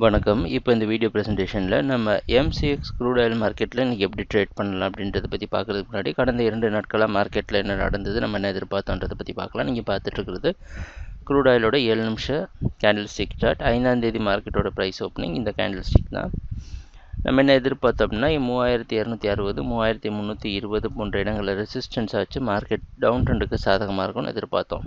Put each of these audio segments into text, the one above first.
வணக்கம். இப்போ இந்த வீடியோ பிரசன்டேஷனில் நம்ம MCX க்ரூட் ஆயில் மார்க்கெட்டில் இன்றைக்கி எப்படி ட்ரேட் பண்ணலாம் அப்படின்றத பற்றி பார்க்குறதுக்கு முன்னாடி கடந்த 2 நாட்களாக மார்க்கெட்டில் என்ன நடந்தது, நம்ம என்ன எதிர்பார்த்தோன்றதை பற்றி பார்க்கலாம். நீங்கள் பார்த்துட்ருக்கிறது க்ரூட் ஆயிலோட 7 நிமிஷம் கேண்டில் ஸ்டிக் சார்ட். 5ஆம் தேதி மார்க்கெட்டோட ப்ரைஸ் ஓப்பனிங் இந்த கேண்டில் ஸ்டிக் தான். நம்ம என்ன எதிர்பார்த்தோம் அப்படின்னா 3260, 3320 போன்ற இடங்களில் ரெசிஸ்டன்ஸ் ஆச்சு மார்க்கெட் டவுன் ட்ரெண்டுக்கு சாதகமாக இருக்கும்னு எதிர்பார்த்தோம்.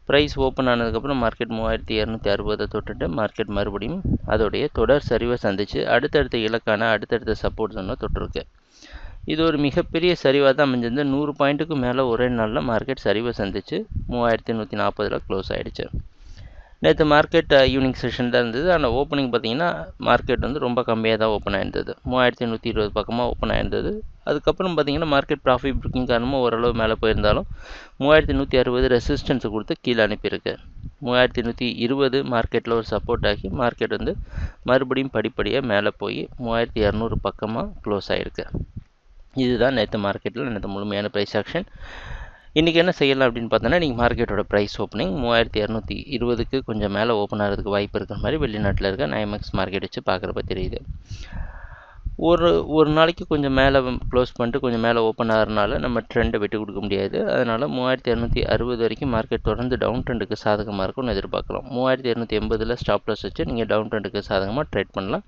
ப்ரைஸ் ஓப்பன் ஆனதுக்கப்புறம் மார்க்கெட் 3260 தொட்டுட்டு மார்க்கெட் மறுபடியும் அதோடைய தொடர் சரிவை சந்தித்து அடுத்தடுத்த இலக்கான அடுத்தடுத்த சப்போர்ட் ஜோனை தொட்டிருக்கு. இது ஒரு மிகப்பெரிய சரிவாக தான் அமைஞ்சிருந்து 100 பாயிண்ட்டுக்கு மேலே ஒரே நாளில் மார்க்கெட் சரிவை சந்தித்து 3140 க்ளோஸ் ஆகிடுச்சு. நேற்று மார்க்கெட் ஈவினிங் செஷன் தான் இருந்தது. ஆனால் ஓப்பனிங் பார்த்திங்கன்னா மார்க்கெட் ரொம்ப கம்மியாக தான் ஓப்பன் ஆகிருந்தது. 3120 பக்கமாக ஓப்பன் ஆகிருந்தது. அதுக்கப்புறம் பார்த்திங்கன்னா மார்க்கெட் ப்ராஃபிட் புக்கிங் காரணமாக ஓரளவு மேலே போயிருந்தாலும் 3160 ரெசிஸ்டன்ஸை கொடுத்து கீழே அனுப்பியிருக்கு. 3120 மார்க்கெட்டில் ஒரு சப்போர்ட் ஆகி மார்க்கெட் மறுபடியும் படிப்படியாக மேலே போய் 3200 பக்கமாக க்ளோஸ் ஆகிருக்கு. இதுதான் நேற்று மார்க்கெட்டில் நேற்று முழுமையான ப்ரைஸ் ஆக்ஷன். இன்றைக்கி என்ன செய்யலாம் அப்படின்னு பார்த்தோன்னா, இன்றைக்கி மார்க்கெட்டோட ப்ரைஸ் ஓப்பனிங் 3220க்கு கொஞ்சம் மேலே ஓப்பன் ஆகிறதுக்கு வாய்ப்பு இருக்கிற மாதிரி வெளிநாட்டில் இருக்க NYMEX மார்க்கெட் வச்சு பார்க்குறப்ப தெரியுது. ஒரு நாளைக்கு கொஞ்சம் மேலே க்ளோஸ் பண்ணிட்டு கொஞ்சம் மேலே ஓப்பன் ஆகிறனால நம்ம ட்ரெண்டை விட்டு கொடுக்க முடியாது. அதனால் 3260 வரைக்கும் மார்க்கெட் தொடர்ந்து டவுன் ட்ரெண்டுக்கு சாதகமாக இருக்கும்னு எதிர்பார்க்கலாம். 3280 ஸ்டாப் லாஸ் வச்சு நீங்கள் டவுன் ட்ரெண்டுக்கு சாதகமாக ட்ரேட் பண்ணலாம்.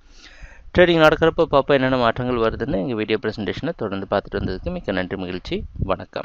ட்ரேடிங் நடக்கிறப்ப பார்ப்போம் என்னென்ன மாற்றங்கள் வருதுன்னு எங்கள் வீடியோ ப்ரெசன்டேஷனை தொடர்ந்து பார்த்துட்டு வந்ததுக்கு மிக்க நன்றி, மகிழ்ச்சி, வணக்கம்.